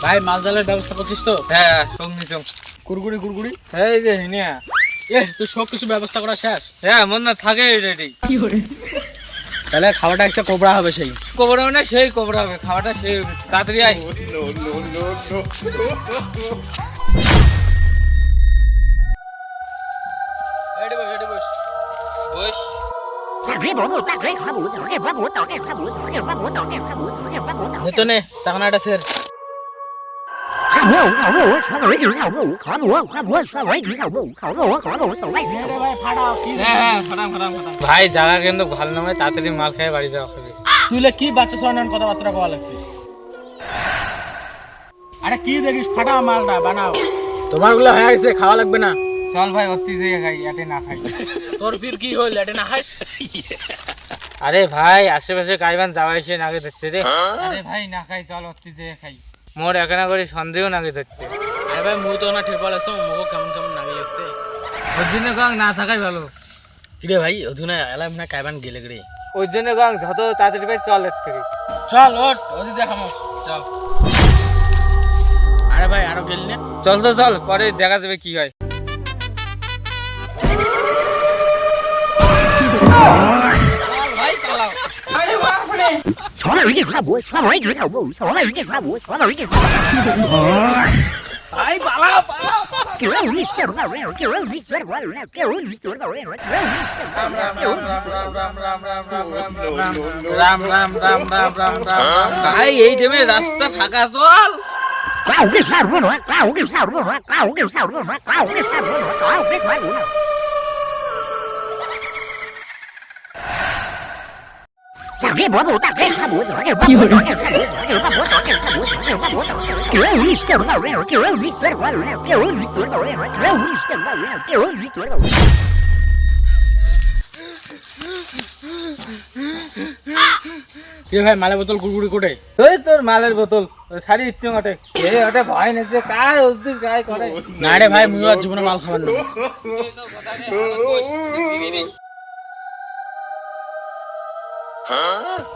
ভাই মালদালের ব্যবস্থা করছিস তো? হ্যাঁ সঙ্গী সঙ্গ কুরকুরি কুরকুরি এই যে হিনিয়া তুই সব কিছু ব্যবস্থা করা শেষ? হ্যাঁ মন না থাকে রেডি। তাহলে খাওয়াটা একটা কোবরা হবে সেই কোবরা মানে সেই কোবরা হবে, খাওয়াটা সেই তাড়াতাড়ি আয়। বস ভেতনে চাকনাটা সের ভাই জায়গা কিন্তু ভালো নয়, তাড়াতাড়ি মাল খেয়ে বাড়ি যাওয়া হবে। তুই কি বাচ্চা সন্ধান কথাবার্তা বলা লাগছিস? আরে কি দেখিস, ফাটা মালটা বানাও। তোমার গুলো হয়ে গেছে, খাওয়া লাগবে না। চল ভাই অতি যেয়ে খাই, এতে না খাই। তোর ফির কি হইল, এটে না খাইস? আরে ভাই আশেপাশে কাইবান যাওয়া এসে নাগে ধরছে রে। আরে ভাই না খাই, চল অতি যেয়ে খাই। মোর এখানে করে সন্দেহ নাগে ধরছে। আরে ভাই মুই তো না ঠিক বলেছ, মুখো কেমন কেমন নাগে লাগছে। ওর জন্য গাং না থাকাই ভালো। কিরে ভাই ওদিনে এলাম না কাইবান গেলে গেলে, ওই জন্য গাং যত তাড়াতাড়ি ভাই চল এর থেকে। চল ওঠ ওদি দেখামো চল। আরে ভাই আরো গেলি না? চল তো চল, পরে দেখা যাবে কি হয়। ভাই চালাও। ভাই পালাও পালাও। রাম রাম রাম রাম রাম রাম। ভাই এই টাইমে রাস্তা ফাঁকা, চল। ভাই মালের বোতল কুড়কুড়ি কোটে? ওই তোর মালের বোতল সারি ইচ্ছে ওটে ওটা ভয় নেছে কার ওদের গায়ে করে না রে ভাই, মুই আর জীবনে মাল খাবার না।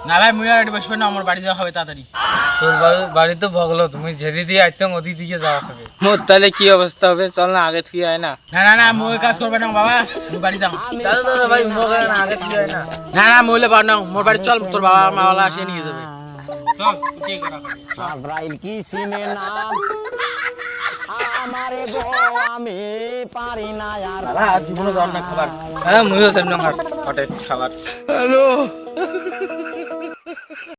না ভাই মুই আর বসবে না, আমার বাড়ি যাওয়া হবে তাড়াতাড়ি। তোর বাড়ি তো ভগলো, তুমি ঝেড়ে দিয়ে আসছো ওদি দিকে যাওয়া হবে। মোর তাহলে কি অবস্থা হবে, চল না আগে থেকে আয় না। না না না মুই কাজ করবে না বাবা, মুই বাড়ি যাও। দাদা দাদা ভাই না আগে থেকে আয় না। না না মুইলে পার না, মোর বাড়ি চল, তোর বাবা মাওলা আসে নিয়ে যাবে। চল ঠিক আছে। আজরাইল কি সিনে নাম আমারে গো, আমি পারি না আর। বাবা আর জীবনে দর না খাবার। হ্যাঁ মুইও তেমন খাবার খাবার। হ্যালো।